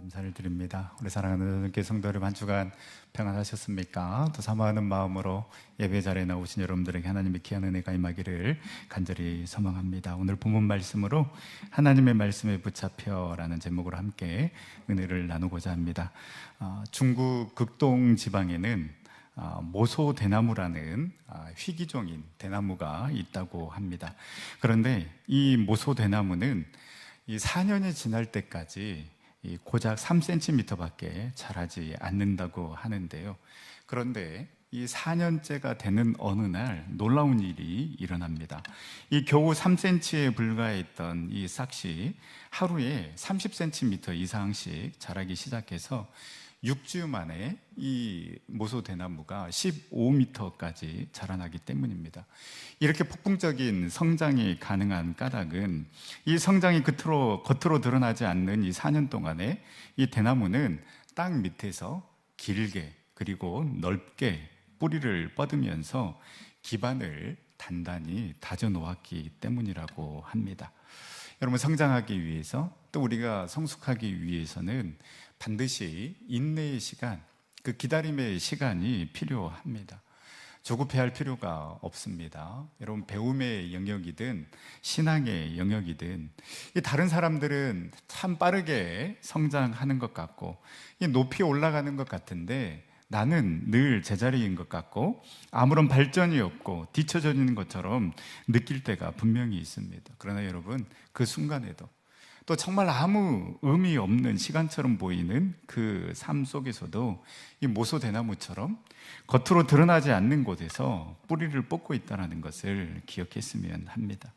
감사를 드립니다. 우리 사랑하는 교회 성도 여러분, 한 주간 평안하셨습니까? 또 사모하는 마음으로 예배 자리에 나오신 여러분들에게 하나님의 귀한 은혜가 임하기를 간절히 소망합니다. 오늘 본문 말씀으로 하나님의 말씀에 붙잡혀라는 제목으로 함께 은혜를 나누고자 합니다. 중국 극동 지방에는 모소 대나무라는 희귀종인 대나무가 있다고 합니다. 그런데 이 모소 대나무는 이 4년이 지날 때까지 고작 3cm밖에 자라지 않는다고 하는데요. 그런데 이 4년째가 되는 어느 날 놀라운 일이 일어납니다. 이 겨우 3cm에 불과했던 이 싹이 하루에 30cm 이상씩 자라기 시작해서 6주 만에 이 모소 대나무가 15m까지 자라나기 때문입니다. 이렇게 폭풍적인 성장이 가능한 까닭은 이 성장이 겉으로 드러나지 않는 이 4년 동안에 이 대나무는 땅 밑에서 길게 그리고 넓게 뿌리를 뻗으면서 기반을 단단히 다져 놓았기 때문이라고 합니다. 여러분, 성장하기 위해서 또 우리가 성숙하기 위해서는 반드시 인내의 시간, 그 기다림의 시간이 필요합니다. 조급해할 필요가 없습니다. 여러분, 배움의 영역이든 신앙의 영역이든 다른 사람들은 참 빠르게 성장하는 것 같고 높이 올라가는 것 같은데 나는 늘 제자리인 것 같고 아무런 발전이 없고 뒤처지는 것처럼 느낄 때가 분명히 있습니다. 그러나 여러분, 그 순간에도 또 정말 아무 의미 없는 시간처럼 보이는 그 삶 속에서도 이 모소 대나무처럼 겉으로 드러나지 않는 곳에서 뿌리를 뻗고 있다는 것을 기억했으면 합니다.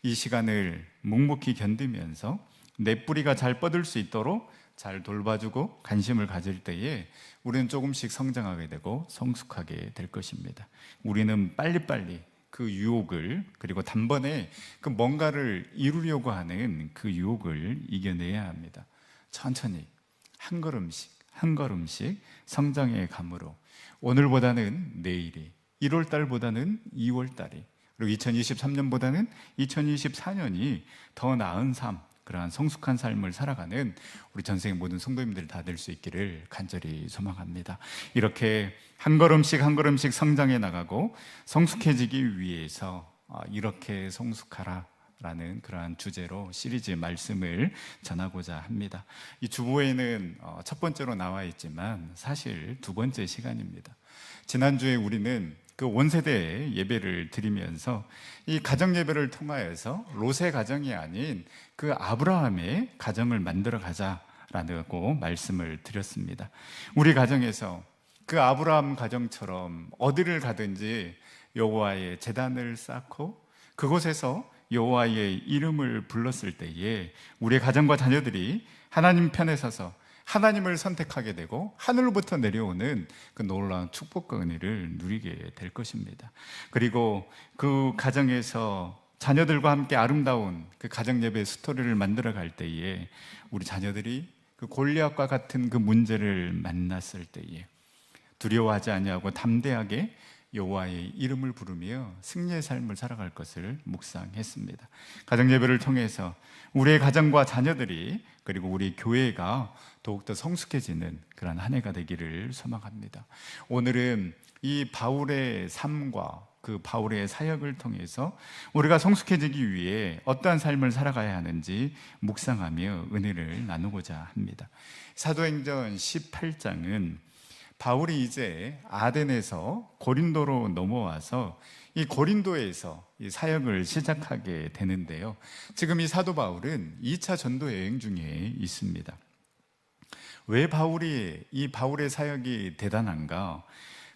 이 시간을 묵묵히 견디면서 내 뿌리가 잘 뻗을 수 있도록 잘 돌봐주고 관심을 가질 때에 우리는 조금씩 성장하게 되고 성숙하게 될 것입니다. 우리는 빨리빨리 그 유혹을, 그리고 단번에 그 뭔가를 이루려고 하는 그 유혹을 이겨내야 합니다. 천천히 한 걸음씩 한 걸음씩 성장의 감으로 오늘보다는 내일이, 1월 달보다는 2월 달이, 그리고 2023년보다는 2024년이 더 나은 삶, 그러한 성숙한 삶을 살아가는 우리 전생의 모든 성도님들 다 될 수 있기를 간절히 소망합니다. 이렇게 한 걸음씩 한 걸음씩 성장해 나가고 성숙해지기 위해서 이렇게 성숙하라 라는 그러한 주제로 시리즈 말씀을 전하고자 합니다. 이 주보에는 첫 번째로 나와 있지만 사실 두 번째 시간입니다. 지난주에 우리는 그 온세대 예배를 드리면서 이 가정 예배를 통하여서 롯의 가정이 아닌 그 아브라함의 가정을 만들어 가자라고 말씀을 드렸습니다. 우리 가정에서 그 아브라함 가정처럼 어디를 가든지 여호와의 제단을 쌓고 그곳에서 여호와의 이름을 불렀을 때에 우리의 가정과 자녀들이 하나님 편에 서서 하나님을 선택하게 되고 하늘로부터 내려오는 그 놀라운 축복과 은혜를 누리게 될 것입니다. 그리고 그 가정에서 자녀들과 함께 아름다운 그 가정 예배 스토리를 만들어 갈 때에 우리 자녀들이 그 골리앗과 같은 그 문제를 만났을 때에 두려워하지 아니하고 담대하게 여호와의 이름을 부르며 승리의 삶을 살아갈 것을 묵상했습니다. 가정 예배를 통해서 우리의 가정과 자녀들이 그리고 우리 교회가 더욱더 성숙해지는 그런 한 해가 되기를 소망합니다. 오늘은 이 바울의 삶과 그 바울의 사역을 통해서 우리가 성숙해지기 위해 어떠한 삶을 살아가야 하는지 묵상하며 은혜를 나누고자 합니다. 사도행전 18장은 바울이 이제 아덴에서 고린도로 넘어와서 이 고린도에서 이 사역을 시작하게 되는데요. 지금 이 사도 바울은 2차 전도 여행 중에 있습니다. 왜 이 바울의 사역이 대단한가?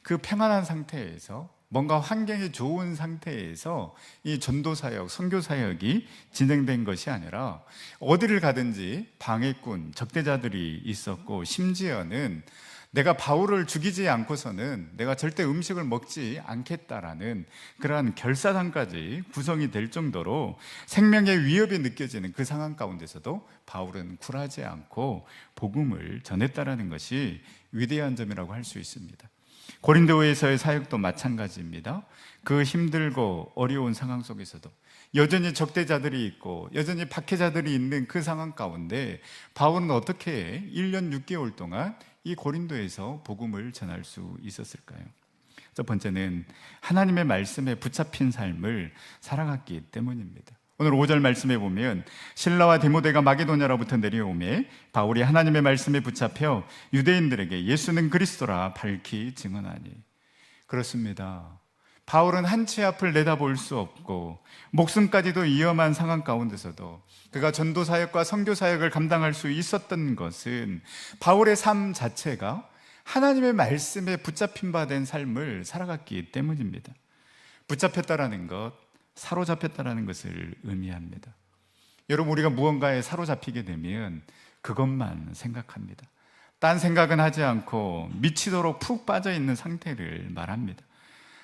그 평안한 상태에서 뭔가 환경이 좋은 상태에서 이 전도 사역, 선교 사역이 진행된 것이 아니라 어디를 가든지 방해꾼, 적대자들이 있었고 심지어는 내가 바울을 죽이지 않고서는 내가 절대 음식을 먹지 않겠다라는 그러한 결사단까지 구성이 될 정도로 생명의 위협이 느껴지는 그 상황 가운데서도 바울은 굴하지 않고 복음을 전했다라는 것이 위대한 점이라고 할 수 있습니다. 고린도에서의 사역도 마찬가지입니다. 그 힘들고 어려운 상황 속에서도 여전히 적대자들이 있고 여전히 박해자들이 있는 그 상황 가운데 바울은 어떻게 1년 6개월 동안 이 고린도에서 복음을 전할 수 있었을까요? 첫 번째는 하나님의 말씀에 붙잡힌 삶을 살아갔기 때문입니다. 오늘 5절 말씀에 보면 실라와 디모데가 마게도냐로부터 내려오매 바울이 하나님의 말씀에 붙잡혀 유대인들에게 예수는 그리스도라 밝히 증언하니. 그렇습니다. 바울은 한 치 앞을 내다볼 수 없고 목숨까지도 위험한 상황 가운데서도 그가 전도 사역과 선교 사역을 감당할 수 있었던 것은 바울의 삶 자체가 하나님의 말씀에 붙잡힌 바 된 삶을 살아갔기 때문입니다. 붙잡혔다라는 것, 사로잡혔다라는 것을 의미합니다. 여러분, 우리가 무언가에 사로잡히게 되면 그것만 생각합니다. 딴 생각은 하지 않고 미치도록 푹 빠져 있는 상태를 말합니다.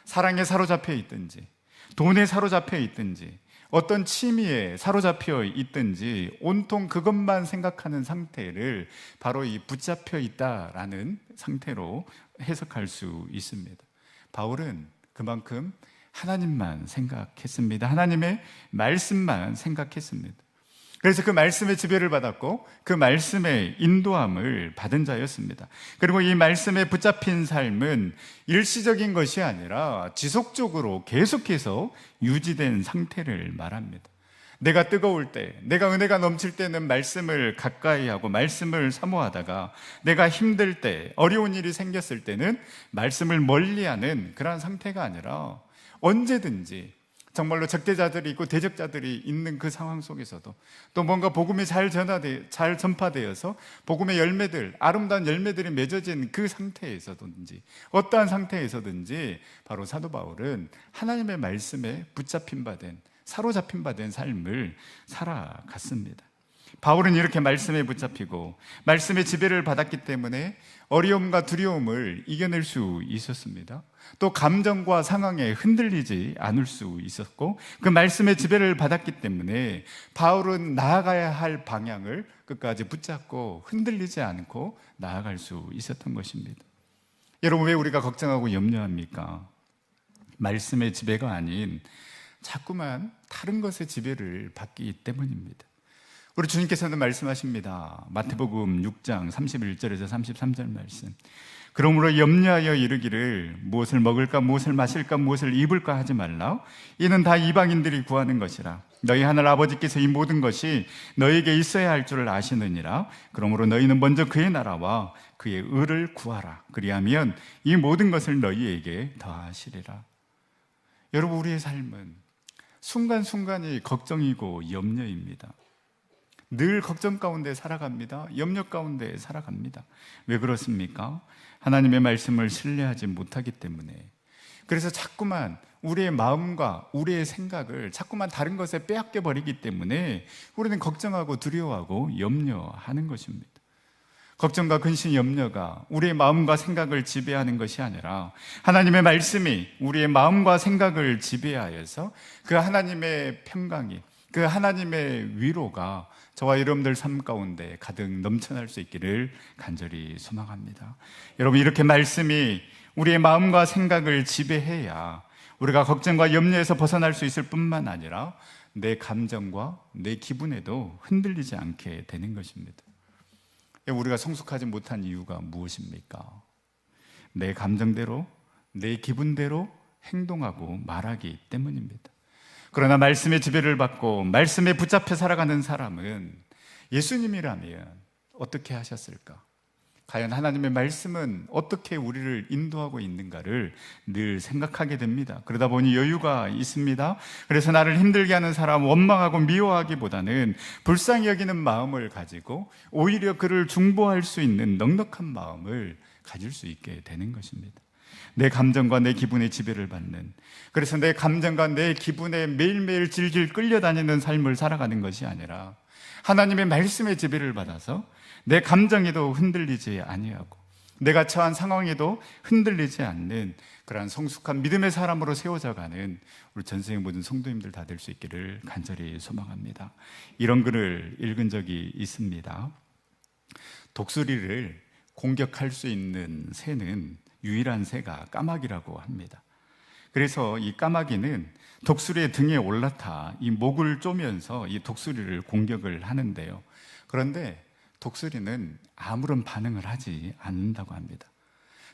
사랑에 사로잡혀 있든지 돈에 사로잡혀 있든지 어떤 취미에 사로잡혀 있든지 온통 그것만 생각하는 상태를 바로 이 붙잡혀 있다라는 상태로 해석할 수 있습니다. 바울은 그만큼 하나님만 생각했습니다. 하나님의 말씀만 생각했습니다. 그래서 그 말씀의 지배를 받았고 그 말씀의 인도함을 받은 자였습니다. 그리고 이 말씀에 붙잡힌 삶은 일시적인 것이 아니라 지속적으로 계속해서 유지된 상태를 말합니다. 내가 뜨거울 때, 내가 은혜가 넘칠 때는 말씀을 가까이 하고 말씀을 사모하다가 내가 힘들 때, 어려운 일이 생겼을 때는 말씀을 멀리하는 그런 상태가 아니라 언제든지 정말로 적대자들이 있고 대적자들이 있는 그 상황 속에서도 또 뭔가 복음이 잘 전파되어서 복음의 열매들, 아름다운 열매들이 맺어진 그 상태에서든지 어떠한 상태에서든지 바로 사도 바울은 하나님의 말씀에 붙잡힌 바 된, 사로잡힌 바 된 삶을 살아갔습니다. 바울은 이렇게 말씀에 붙잡히고 말씀의 지배를 받았기 때문에 어려움과 두려움을 이겨낼 수 있었습니다. 또 감정과 상황에 흔들리지 않을 수 있었고 그 말씀의 지배를 받았기 때문에 바울은 나아가야 할 방향을 끝까지 붙잡고 흔들리지 않고 나아갈 수 있었던 것입니다. 여러분, 왜 우리가 걱정하고 염려합니까? 말씀의 지배가 아닌 자꾸만 다른 것의 지배를 받기 때문입니다. 우리 주님께서는 말씀하십니다. 마태복음 6장 31절에서 33절 말씀. 그러므로 염려하여 이르기를 무엇을 먹을까 무엇을 마실까 무엇을 입을까 하지 말라. 이는 다 이방인들이 구하는 것이라. 너희 하늘 아버지께서 이 모든 것이 너희에게 있어야 할 줄을 아시느니라. 그러므로 너희는 먼저 그의 나라와 그의 의를 구하라. 그리하면 이 모든 것을 너희에게 더하시리라. 여러분, 우리의 삶은 순간순간이 걱정이고 염려입니다. 늘 걱정 가운데 살아갑니다. 염려 가운데 살아갑니다. 왜 그렇습니까? 하나님의 말씀을 신뢰하지 못하기 때문에. 그래서 자꾸만 우리의 마음과 우리의 생각을 자꾸만 다른 것에 빼앗겨 버리기 때문에 우리는 걱정하고 두려워하고 염려하는 것입니다. 걱정과 근심, 염려가 우리의 마음과 생각을 지배하는 것이 아니라 하나님의 말씀이 우리의 마음과 생각을 지배하여서 그 하나님의 평강이, 그 하나님의 위로가 저와 여러분들 삶 가운데 가득 넘쳐날 수 있기를 간절히 소망합니다. 여러분, 이렇게 말씀이 우리의 마음과 생각을 지배해야 우리가 걱정과 염려에서 벗어날 수 있을 뿐만 아니라 내 감정과 내 기분에도 흔들리지 않게 되는 것입니다. 우리가 성숙하지 못한 이유가 무엇입니까? 내 감정대로, 내 기분대로 행동하고 말하기 때문입니다. 그러나 말씀의 지배를 받고 말씀에 붙잡혀 살아가는 사람은 예수님이라면 어떻게 하셨을까? 과연 하나님의 말씀은 어떻게 우리를 인도하고 있는가를 늘 생각하게 됩니다. 그러다 보니 여유가 있습니다. 그래서 나를 힘들게 하는 사람 원망하고 미워하기보다는 불쌍히 여기는 마음을 가지고 오히려 그를 중보할 수 있는 넉넉한 마음을 가질 수 있게 되는 것입니다. 내 감정과 내 기분의 지배를 받는, 그래서 내 감정과 내 기분에 매일매일 질질 끌려다니는 삶을 살아가는 것이 아니라 하나님의 말씀의 지배를 받아서 내 감정에도 흔들리지 아니하고 내가 처한 상황에도 흔들리지 않는 그러한 성숙한 믿음의 사람으로 세워져가는 우리 전생의 모든 성도님들 다 될 수 있기를 간절히 소망합니다. 이런 글을 읽은 적이 있습니다. 독수리를 공격할 수 있는 새는 유일한 새가 까마귀라고 합니다. 그래서 이 까마귀는 독수리의 등에 올라타 이 목을 쪼면서 이 독수리를 공격을 하는데요. 그런데 독수리는 아무런 반응을 하지 않는다고 합니다.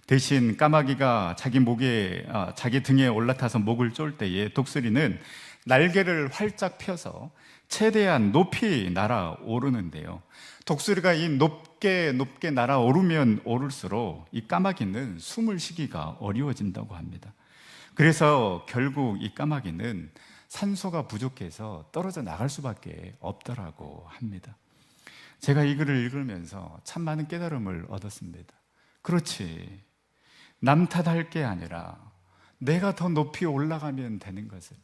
대신 까마귀가 자기 등에 올라타서 목을 쫄 때에 독수리는 날개를 활짝 펴서 최대한 높이 날아오르는데요. 독수리가 이 높게 날아오르면 오를수록 이 까마귀는 숨을 쉬기가 어려워진다고 합니다. 그래서 결국 이 까마귀는 산소가 부족해서 떨어져 나갈 수밖에 없더라고 합니다. 제가 이 글을 읽으면서 참 많은 깨달음을 얻었습니다. 그렇지, 남 탓할 게 아니라 내가 더 높이 올라가면 되는 것을,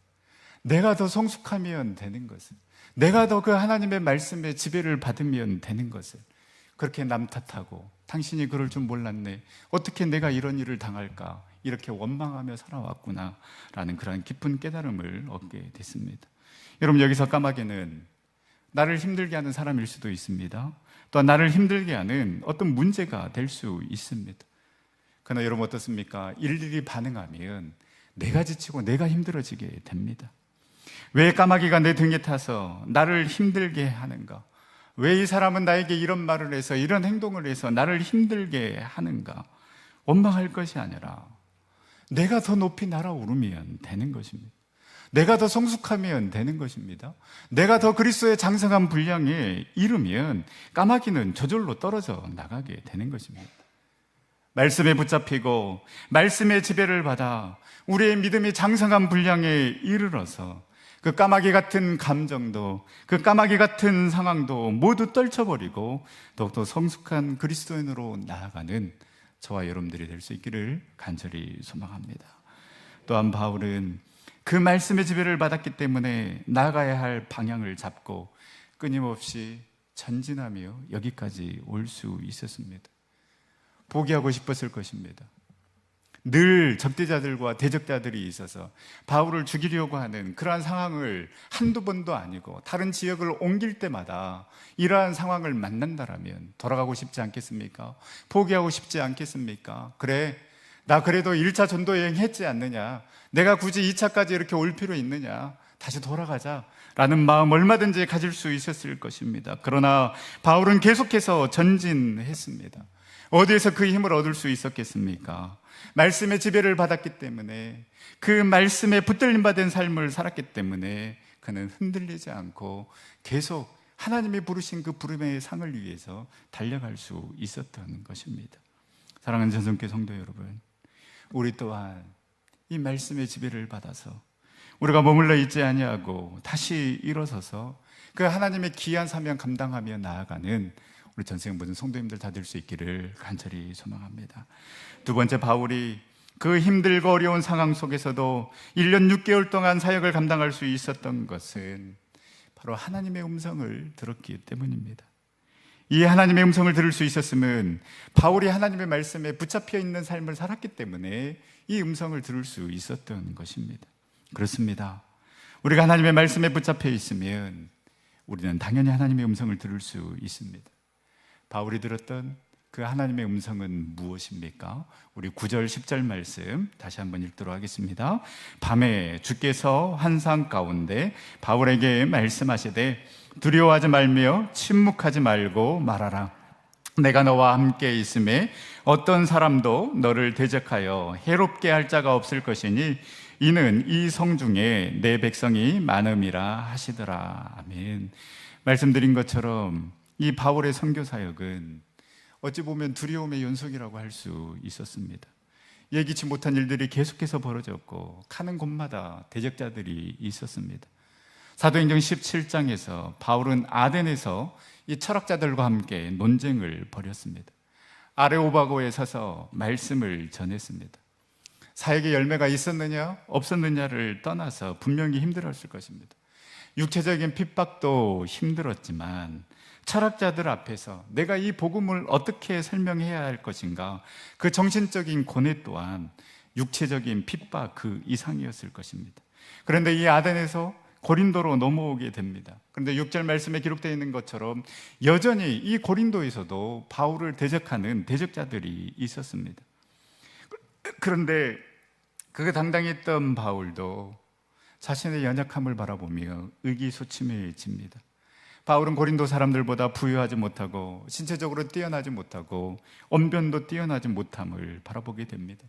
내가 더 성숙하면 되는 것을, 내가 더 그 하나님의 말씀에 지배를 받으면 되는 것을, 그렇게 남 탓하고 당신이 그럴 줄 몰랐네, 어떻게 내가 이런 일을 당할까, 이렇게 원망하며 살아왔구나 라는 그런 깊은 깨달음을 얻게 됐습니다. 여러분, 여기서 까마귀는 나를 힘들게 하는 사람일 수도 있습니다. 또 나를 힘들게 하는 어떤 문제가 될 수 있습니다. 그러나 여러분 어떻습니까? 일일이 반응하면 내가 지치고 내가 힘들어지게 됩니다. 왜 까마귀가 내 등에 타서 나를 힘들게 하는가? 왜 이 사람은 나에게 이런 말을 해서 이런 행동을 해서 나를 힘들게 하는가? 원망할 것이 아니라 내가 더 높이 날아오르면 되는 것입니다. 내가 더 성숙하면 되는 것입니다. 내가 더 그리스도의 장성한 분량에 이르면 까마귀는 저절로 떨어져 나가게 되는 것입니다. 말씀에 붙잡히고 말씀의 지배를 받아 우리의 믿음이 장성한 분량에 이르러서 그 까마귀 같은 감정도, 그 까마귀 같은 상황도 모두 떨쳐버리고 더욱더 성숙한 그리스도인으로 나아가는 저와 여러분들이 될 수 있기를 간절히 소망합니다. 또한 바울은 그 말씀의 지배를 받았기 때문에 나아가야 할 방향을 잡고 끊임없이 전진하며 여기까지 올 수 있었습니다. 포기하고 싶었을 것입니다. 늘 적대자들과 대적자들이 있어서 바울을 죽이려고 하는 그러한 상황을 한두 번도 아니고 다른 지역을 옮길 때마다 이러한 상황을 만난다라면 돌아가고 싶지 않겠습니까? 포기하고 싶지 않겠습니까? 그래, 나 그래도 1차 전도 여행 했지 않느냐, 내가 굳이 2차까지 이렇게 올 필요 있느냐, 다시 돌아가자 라는 마음 얼마든지 가질 수 있었을 것입니다. 그러나 바울은 계속해서 전진했습니다. 어디에서 그 힘을 얻을 수 있었겠습니까? 말씀의 지배를 받았기 때문에, 그 말씀에 붙들림 받은 삶을 살았기 때문에 그는 흔들리지 않고 계속 하나님이 부르신 그 부름의 상을 위해서 달려갈 수 있었던 것입니다. 사랑하는 전성교회 성도 여러분, 우리 또한 이 말씀의 지배를 받아서 우리가 머물러 있지 아니하고 다시 일어서서 그 하나님의 귀한 사명 감당하며 나아가는 우리 전생 모든 성도님들 다 될 수 있기를 간절히 소망합니다. 두 번째, 바울이 그 힘들고 어려운 상황 속에서도 1년 6개월 동안 사역을 감당할 수 있었던 것은 바로 하나님의 음성을 들었기 때문입니다. 이 하나님의 음성을 들을 수 있었으면 바울이 하나님의 말씀에 붙잡혀 있는 삶을 살았기 때문에 이 음성을 들을 수 있었던 것입니다. 그렇습니다. 우리가 하나님의 말씀에 붙잡혀 있으면 우리는 당연히 하나님의 음성을 들을 수 있습니다. 바울이 들었던 그 하나님의 음성은 무엇입니까? 우리 9절 10절 말씀 다시 한번 읽도록 하겠습니다. 밤에 주께서 환상 가운데 바울에게 말씀하시되 두려워하지 말며 침묵하지 말고 말하라. 내가 너와 함께 있음에 어떤 사람도 너를 대적하여 해롭게 할 자가 없을 것이니 이는 이 성 중에 내 백성이 많음이라 하시더라. 아멘. 말씀드린 것처럼 이 바울의 선교 사역은 어찌 보면 두려움의 연속이라고 할 수 있었습니다. 예기치 못한 일들이 계속해서 벌어졌고 가는 곳마다 대적자들이 있었습니다. 사도행전 17장에서 바울은 아덴에서 이 철학자들과 함께 논쟁을 벌였습니다. 아레오바고에 서서 말씀을 전했습니다. 사역의 열매가 있었느냐 없었느냐를 떠나서 분명히 힘들었을 것입니다. 육체적인 핍박도 힘들었지만 철학자들 앞에서 내가 이 복음을 어떻게 설명해야 할 것인가, 그 정신적인 고뇌 또한 육체적인 핍박 그 이상이었을 것입니다. 그런데 이 아덴에서 고린도로 넘어오게 됩니다. 그런데 6절 말씀에 기록되어 있는 것처럼 여전히 이 고린도에서도 바울을 대적하는 대적자들이 있었습니다. 그런데 그 당당했던 바울도 자신의 연약함을 바라보며 의기소침해집니다. 바울은 고린도 사람들보다 부유하지 못하고 신체적으로 뛰어나지 못하고 언변도 뛰어나지 못함을 바라보게 됩니다.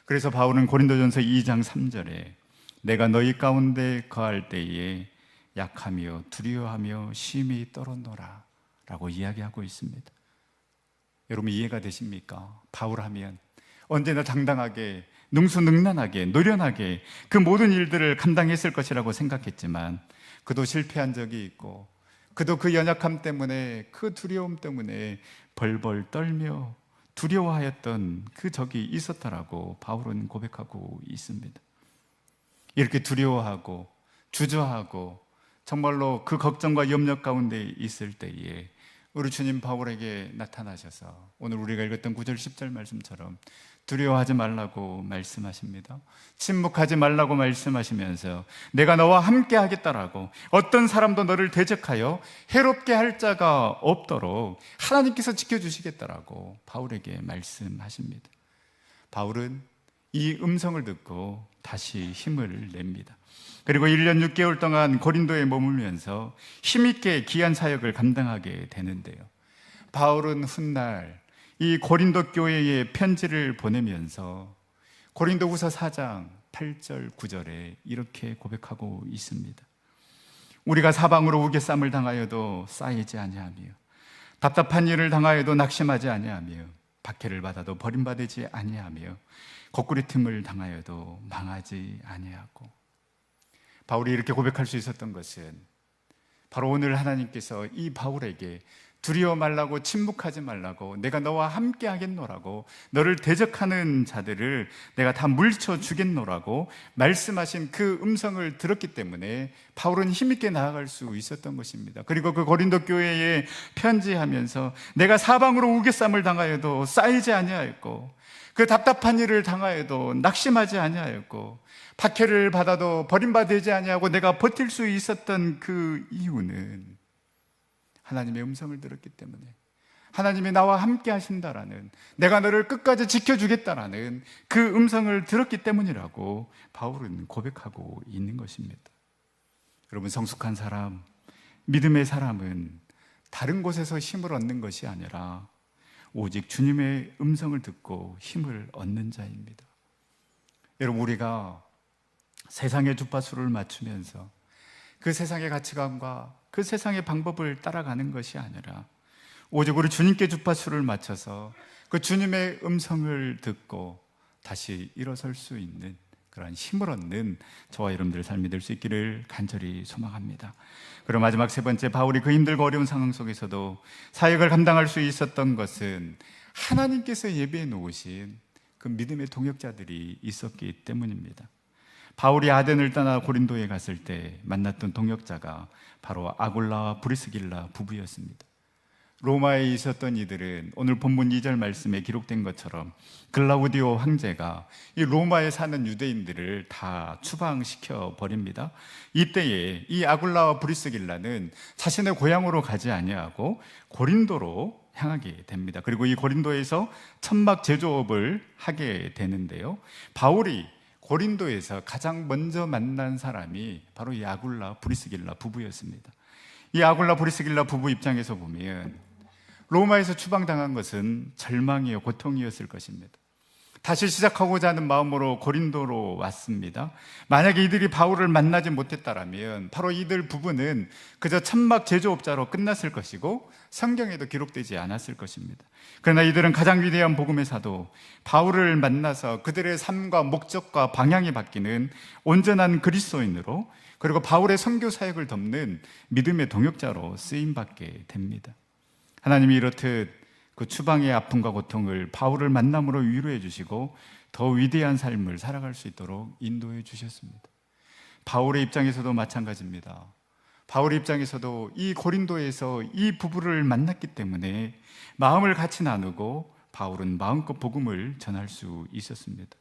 그래서 바울은 고린도전서 2장 3절에 내가 너희 가운데 거할 때에 약하며 두려워하며 심히 떨었노라 라고 이야기하고 있습니다. 여러분 이해가 되십니까? 바울하면 언제나 당당하게 능수능란하게 노련하게 그 모든 일들을 감당했을 것이라고 생각했지만 그도 실패한 적이 있고 그도 그 연약함 때문에 그 두려움 때문에 벌벌 떨며 두려워하였던 그 적이 있었다라고 바울은 고백하고 있습니다. 이렇게 두려워하고 주저하고 정말로 그 걱정과 염려 가운데 있을 때에 우리 주님 바울에게 나타나셔서 오늘 우리가 읽었던 9절 10절 말씀처럼 두려워하지 말라고 말씀하십니다. 침묵하지 말라고 말씀하시면서 내가 너와 함께 하겠다라고 어떤 사람도 너를 대적하여 해롭게 할 자가 없도록 하나님께서 지켜주시겠다라고 바울에게 말씀하십니다. 바울은 이 음성을 듣고 다시 힘을 냅니다. 그리고 1년 6개월 동안 고린도에 머물면서 힘있게 귀한 사역을 감당하게 되는데요. 바울은 훗날 이 고린도 교회에 편지를 보내면서 고린도후서 4장 8절 9절에 이렇게 고백하고 있습니다. 우리가 사방으로 우겨쌈을 당하여도 쌓이지 아니하며 답답한 일을 당하여도 낙심하지 아니하며 박해를 받아도 버림받지 아니하며 거꾸리 틈을 당하여도 망하지 아니하고. 바울이 이렇게 고백할 수 있었던 것은 바로 오늘 하나님께서 이 바울에게 두려워 말라고 침묵하지 말라고 내가 너와 함께 하겠노라고 너를 대적하는 자들을 내가 다 물리쳐 주겠노라고 말씀하신 그 음성을 들었기 때문에 바울은 힘있게 나아갈 수 있었던 것입니다. 그리고 그 고린도 교회에 편지하면서 내가 사방으로 우겨쌈을 당하여도 쌓이지 아니하였고 그 답답한 일을 당하여도 낙심하지 아니하였고 박해를 받아도 버림받지 아니하고 내가 버틸 수 있었던 그 이유는 하나님의 음성을 들었기 때문에 하나님이 나와 함께 하신다라는 내가 너를 끝까지 지켜주겠다라는 그 음성을 들었기 때문이라고 바울은 고백하고 있는 것입니다. 여러분 성숙한 사람, 믿음의 사람은 다른 곳에서 힘을 얻는 것이 아니라 오직 주님의 음성을 듣고 힘을 얻는 자입니다. 여러분 우리가 세상의 주파수를 맞추면서 그 세상의 가치관과 그 세상의 방법을 따라가는 것이 아니라 오직 우리 주님께 주파수를 맞춰서 그 주님의 음성을 듣고 다시 일어설 수 있는 그런 힘을 얻는 저와 여러분들의 삶이 될 수 있기를 간절히 소망합니다. 그리고 마지막 세 번째, 바울이 그 힘들고 어려운 상황 속에서도 사역을 감당할 수 있었던 것은 하나님께서 예비해 놓으신 그 믿음의 동역자들이 있었기 때문입니다. 바울이 아덴을 떠나 고린도에 갔을 때 만났던 동역자가 바로 아굴라와 브리스길라 부부였습니다. 로마에 있었던 이들은 오늘 본문 2절 말씀에 기록된 것처럼 글라우디오 황제가 이 로마에 사는 유대인들을 다 추방시켜 버립니다. 이때에 이 아굴라와 브리스길라는 자신의 고향으로 가지 아니하고 고린도로 향하게 됩니다. 그리고 이 고린도에서 천막 제조업을 하게 되는데요. 바울이 고린도에서 가장 먼저 만난 사람이 바로 이 아굴라 브리스길라 부부였습니다. 이 아굴라 브리스길라 부부 입장에서 보면 로마에서 추방당한 것은 절망이요 고통이었을 것입니다. 다시 시작하고자 하는 마음으로 고린도로 왔습니다. 만약에 이들이 바울을 만나지 못했다라면 바로 이들 부부는 그저 천막 제조업자로 끝났을 것이고 성경에도 기록되지 않았을 것입니다. 그러나 이들은 가장 위대한 복음의 사도 바울을 만나서 그들의 삶과 목적과 방향이 바뀌는 온전한 그리스도인으로, 그리고 바울의 선교 사역을 돕는 믿음의 동역자로 쓰임받게 됩니다. 하나님이 이렇듯 그 추방의 아픔과 고통을 바울을 만남으로 위로해 주시고 더 위대한 삶을 살아갈 수 있도록 인도해 주셨습니다. 바울의 입장에서도 마찬가지입니다. 바울의 입장에서도 이 고린도에서 이 부부를 만났기 때문에 마음을 같이 나누고 바울은 마음껏 복음을 전할 수 있었습니다.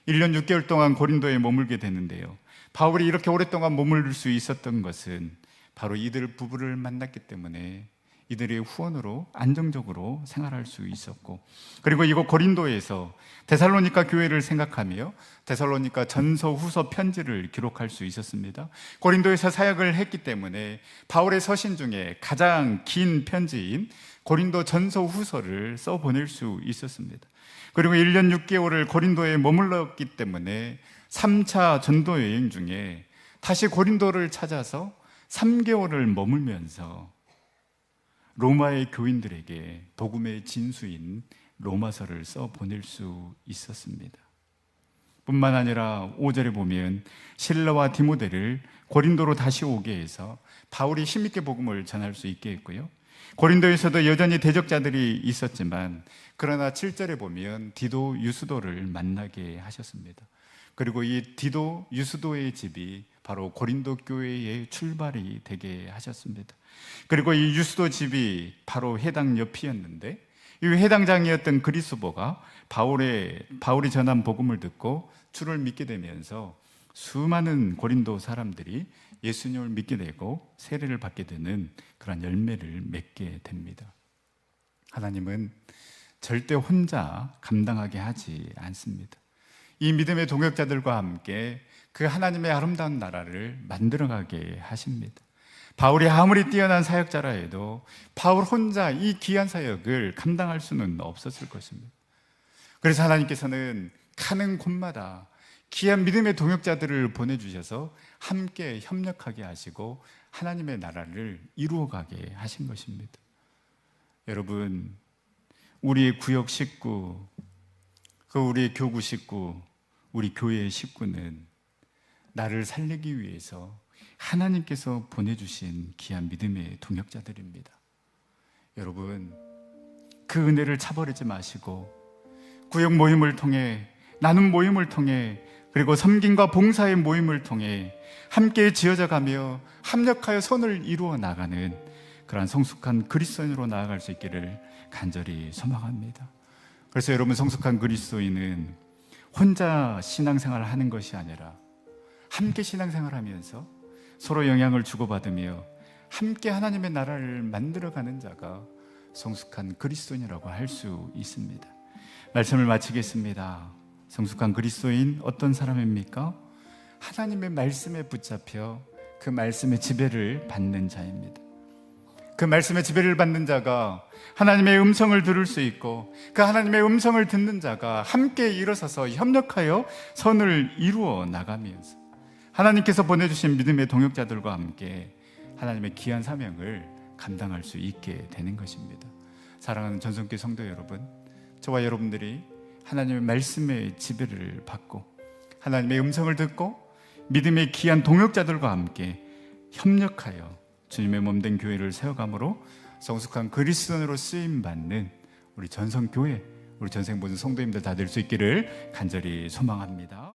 1년 6개월 동안 고린도에 머물게 되는데요. 바울이 이렇게 오랫동안 머무를 수 있었던 것은 바로 이들 부부를 만났기 때문에 이들의 후원으로 안정적으로 생활할 수 있었고, 그리고 이곳 고린도에서 데살로니가 교회를 생각하며 데살로니가 전서 후서 편지를 기록할 수 있었습니다. 고린도에서 사역을 했기 때문에 바울의 서신 중에 가장 긴 편지인 고린도 전서 후서를 써 보낼 수 있었습니다. 그리고 1년 6개월을 고린도에 머물렀기 때문에 3차 전도 여행 중에 다시 고린도를 찾아서 3개월을 머물면서 로마의 교인들에게 복음의 진수인 로마서를 써 보낼 수 있었습니다. 뿐만 아니라 5절에 보면 실라와 디모데를 고린도로 다시 오게 해서 바울이 힘있게 복음을 전할 수 있게 했고요. 고린도에서도 여전히 대적자들이 있었지만 그러나 7절에 보면 디도 유스도를 만나게 하셨습니다. 그리고 이 디도 유스도의 집이 바로 고린도 교회의 출발이 되게 하셨습니다. 그리고 이 유스도 집이 바로 회당 옆이었는데 이 회당장이었던 그리스보가 바울이 전한 복음을 듣고 주를 믿게 되면서 수많은 고린도 사람들이 예수님을 믿게 되고 세례를 받게 되는 그런 열매를 맺게 됩니다. 하나님은 절대 혼자 감당하게 하지 않습니다. 이 믿음의 동역자들과 함께 그 하나님의 아름다운 나라를 만들어가게 하십니다. 바울이 아무리 뛰어난 사역자라 해도 바울 혼자 이 귀한 사역을 감당할 수는 없었을 것입니다. 그래서 하나님께서는 가는 곳마다 귀한 믿음의 동역자들을 보내주셔서 함께 협력하게 하시고 하나님의 나라를 이루어가게 하신 것입니다. 여러분, 우리의 구역 식구, 우리의 교구 식구, 우리 교회의 식구는 나를 살리기 위해서 하나님께서 보내주신 귀한 믿음의 동역자들입니다. 여러분, 그 은혜를 차버리지 마시고 구역 모임을 통해, 나눔 모임을 통해, 그리고 섬김과 봉사의 모임을 통해 함께 지어져 가며 합력하여 선을 이루어 나가는 그러한 성숙한 그리스도인으로 나아갈 수 있기를 간절히 소망합니다. 그래서 여러분, 성숙한 그리스도인은 혼자 신앙생활을 하는 것이 아니라 함께 신앙생활하면서 서로 영향을 주고받으며 함께 하나님의 나라를 만들어가는 자가 성숙한 그리스도인이라고 할 수 있습니다. 말씀을 마치겠습니다. 성숙한 그리스도인 어떤 사람입니까? 하나님의 말씀에 붙잡혀 그 말씀의 지배를 받는 자입니다. 그 말씀의 지배를 받는 자가 하나님의 음성을 들을 수 있고 그 하나님의 음성을 듣는 자가 함께 일어서서 협력하여 선을 이루어 나가면서 하나님께서 보내주신 믿음의 동역자들과 함께 하나님의 귀한 사명을 감당할 수 있게 되는 것입니다. 사랑하는 전성교회 성도 여러분, 저와 여러분들이 하나님의 말씀의 지배를 받고 하나님의 음성을 듣고 믿음의 귀한 동역자들과 함께 협력하여 주님의 몸된 교회를 세워감으로 성숙한 그리스도인으로 쓰임받는 우리 전성교회, 우리 전생 모든 성도님들 다 될 수 있기를 간절히 소망합니다.